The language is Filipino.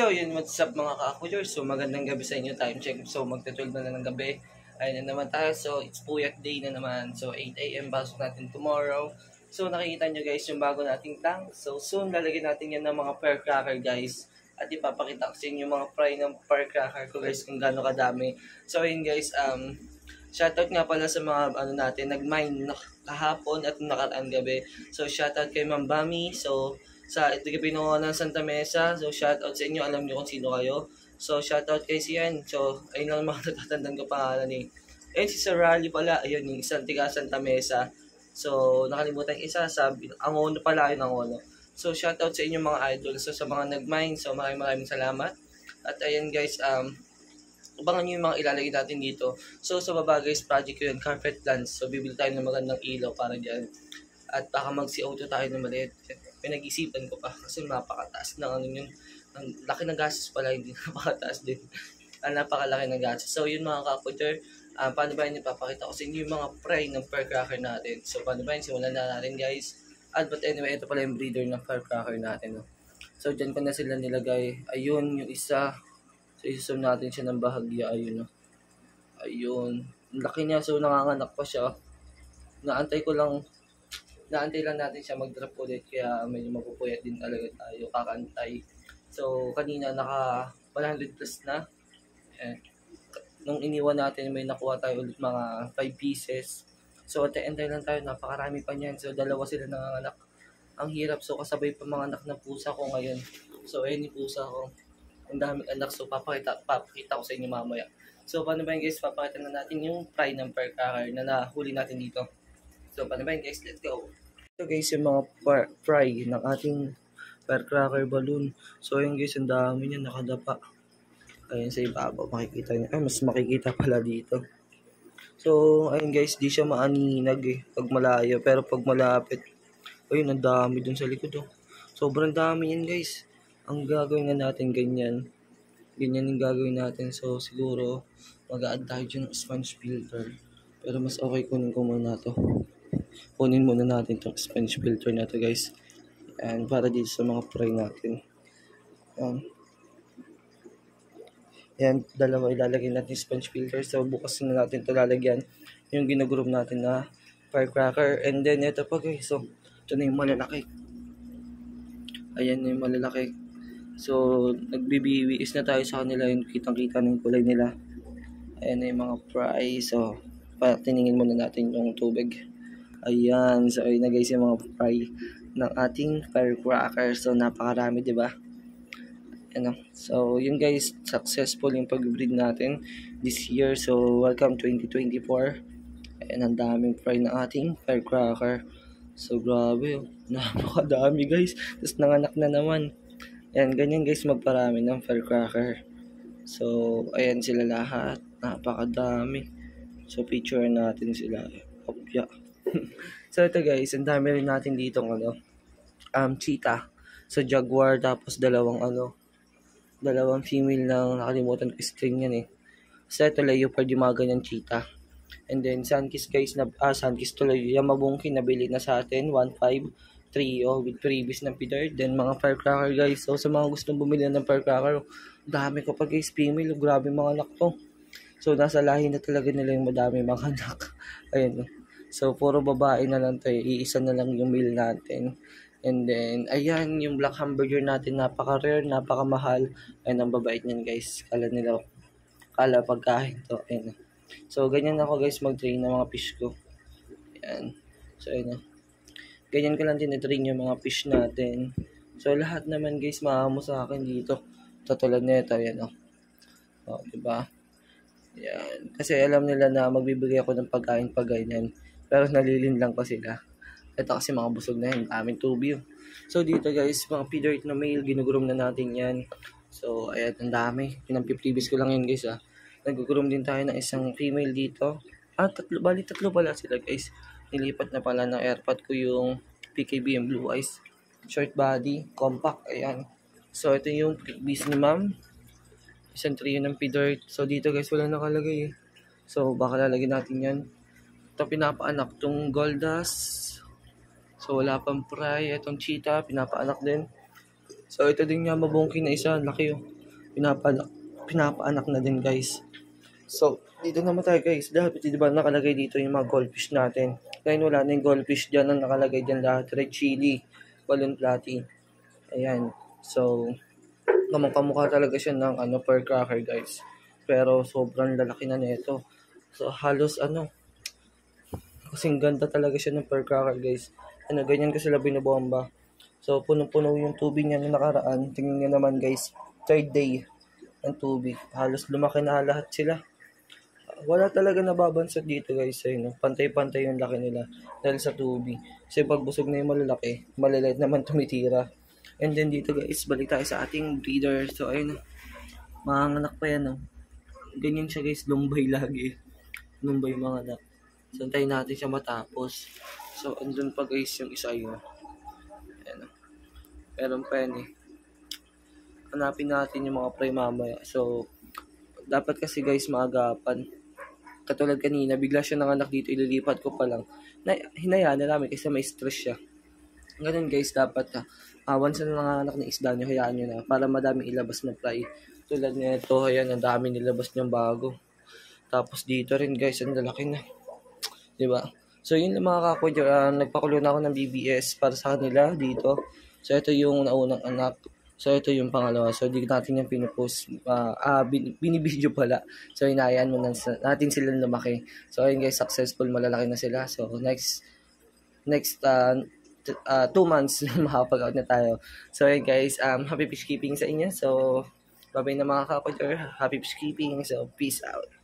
So, yun, what's up mga ka-Akuyor? So, magandang gabi sa inyo. Time check. So, magta-12 na ng gabi. Ayun na naman tayo. So, it's Puyat Day na naman. So, 8 a.m. pasok natin tomorrow. So, nakikita nyo guys yung bago nating tank. So, soon lalagyan natin yan ng mga firecracker guys. At ipapakita ko sa inyo yung mga fry ng firecracker ko guys kung gaano kadami. So, ayun guys, shoutout nga pala sa mga natin, nag-mine kahapon at nakaraan gabi. So, shoutout kay Ma'am Bami. So, sa ito Pinuha ng Santa Mesa. So, shoutout sa inyo. Alam niyo kung sino kayo. So, shoutout kay Sian. So, ayun lang mga natatandaan ko pangalan eh. Ayun, si Sir Rally pala. Ayun, yung isang tiga Santa Mesa. So, nakalimutan isa. Sabi, Angono pala yun, Angono. So, shoutout sa inyo mga idol. So, sa mga nag-mine. So, maraming salamat. At ayun guys, abangan nyo yung mga ilalagay natin dito. So, sa baba guys, project ko yun, carpet plants. So, bibili tayo ng magandang ilaw para dyan. At baka mag-CO2 tayo ng maliit. Pinag-isipan ko pa kasi napakataas ng ano yun. Ang laki ng gastos pala, hindi napakataas din. Napakalaki ng gastos. So, yun mga kakuter, paano ba yun ipapakita ko sa inyo yung mga fry ng firecracker natin. So, paano ba yun? Simulan na natin guys. But anyway, ito pala yung breeder ng firecracker natin. No? So, dyan ko na sila nilagay. Ayun, yung isa. So, isusum natin siya ng bahagya. Ayun, no? Ayun. Laki niya. So, nanganganak pa siya. Naantay lang natin siya mag-drop ulit. Kaya medyo mapupuyat din talaga tayo. Kakantay. So, kanina naka 100 plus na. Nung iniwan natin, may nakuha tayo ulit mga 5 pieces. So, antay lang tayo. Napakarami pa niyan. So, dalawa sila nanganganak. Ang hirap. So, kasabay pa mga anak na pusa ko ngayon. So, ayun yung pusa ko. Ang daming anak. So, papakita ko sa inyo mamaya. So, paano ba yun guys? Papakita na natin yung fry ng firecracker na nahuli natin dito. So, paano ba yun guys? Let's go! So guys, yung mga fry ng ating firecracker balloon. So ayun guys, ang dami niya nakadapa. Ayun sa ibabaw, makikita niyo. Ay, mas makikita pala dito. So, ayun guys, di siya maaninag eh, pag malayo. Pero pag malapit, ayun, ang dami dun sa likod oh. Sobrang dami yan guys. Ang gagawin nga natin ganyan. Ganyan yung gagawin natin. So, siguro, mag-a-add tayo dyan ng sponge filter. Pero mas okay kunin ko muna to. Kunin muna natin itong sponge filter na to guys. And para dito sa mga fry natin. Yan, dalawa ilalagay natin sponge filter. So, bukas na natin ito lalagyan. Yung ginagroup natin na firecracker. And then, ito pa guys. So, ito na yung malalaki. Ayan na yung malalaki. So, nagbibiwis na tayo sa kanila. Yung kitang-kita na yung kulay nila. Ayan na yung mga fry. So, tiningin muna natin yung tubig. Ayan. So, ayun na guys yung mga fry ng ating firecracker. So, napakarami, di ba? Ano. So, yun guys, successful yung pag-breed natin this year. So, welcome 2024. Ayan, ang daming fry ng ating firecracker. So, grabe. Oh. Napakadami guys. Tapos, nanganak na naman. Ayan, ganyan guys magparami ng firecracker. So, ayan sila lahat. Napakadami. So, picture natin sila. Opya. So, ito guys, ang dami rin natin dito cheetah. So, jaguar, tapos dalawang female na nakalimutan ko screen yan eh. So, ito leopard yung mga ganyan cheetah. And then, sunkiss guys, sunkiss tuloy. Yung mabungki, nabili na sa atin, 1.5 trio with freebies ng Peter. Then, mga firecracker guys. So, sa mga gustong bumili ng firecracker, dami ko pa guys, female. Grabe mga anak to. So, nasa lahi na talaga nila yung madami mga anak. Ayun. So, puro babae na lang tayo. Iisa na lang yung male natin. And then, ayan, yung black hamburger natin, napaka-rare, napaka-mahal. Ayun, ang babait niyan guys. Kala pagkain to. Ayun. So, ganyan ako guys mag-train ng mga fish ko. Ayan. So, ayun na. Ganyan ko lang tinitrain yung mga fish natin. So, lahat naman guys, maamo sa akin dito. Tatulad nito, ayan o. O, diba? Ayan. Kasi alam nila na magbibigay ako ng pagkain pag ganyan. Pero nalilin lang ko sila. Ito kasi mga busog na yun. Daming tubi yun. So, dito guys, mga feeder na male, ginugroom na natin yan. So, ayan, ang dami. Pinampiprevious ko lang yun guys Nag-groom din tayo ng isang female dito. Tatlo pala sila guys. Nilipat na pala ng airpot ko yung PKBM Blue Eyes. Short body, compact, ayan. So, ito yung freebies ni ma'am. Isang trio ng feeder. So, dito guys, wala nakalagay eh. So, baka lalagyan natin yan. Ito pinapaanak tong Goldas. So, wala pang fry. Itong cheetah, pinapaanak din. So, ito din nga mabungki na isa. Laki oh. Pinapaanak na din guys. So, dito naman tayo guys. Dapat di ba nakalagay dito yung mga goldfish natin. Ngayon wala na yung goldfish dyan. Ang nakalagay dyan lahat. Red chili, balloon platy. Ayan. So, kamukha talaga siya ng firecracker guys. Pero sobrang lalaki na nito. So, halos kasing ganda talaga siya ng firecracker guys. Ganyan ko sila binobomba. So, punong-puno yung tubig niya na nakaraan. Tingnan niyo naman guys, third day ng tubig. Halos lumaki na lahat sila. Wala talaga nababansot dito guys. No? Pantay-pantay yung laki nila dahil sa tubig. Kasi pag busog na yung malalaki, maliliit naman tumitira. And then dito guys, balik tayo sa ating breeder. So, ayun, manganak pa yan. No? Ganyan siya guys, lumbay lagi. Lumbay mga anak. So, antayin natin siya matapos. So, andun pa guys yung isa yun. Ayan. Meron pa yan eh. Hanapin natin yung mga prey mamaya. So, dapat kasi guys maagapan. Katulad kanina, bigla siya nanganak dito, ililipat ko pa lang. Hinayaan na namin kasi may stress siya. Ganun guys, dapat once na nanganak ng isda nyo, hayaan nyo na para madami ilabas na prey. Tulad nito, ayan, ang dami nilabas niyang bago. Tapos dito rin guys, ang lalaki na. Diba? So, yun lang mga kakuya. Nagpakulo na ako ng BBS para sa kanila dito. So, ito yung naunang anak. So, ito yung pangalawa. So, di natin yung pinupost. Binibidyo pala. So, inayaan mo natin silang lumaki. So, ayun guys, successful. Malalaki na sila. So, next 2 months, makapag-out na tayo. So, ayun guys, happy fish keeping sa inyo. So, bye-bye na mga kakuya. Happy fish keeping. So, peace out.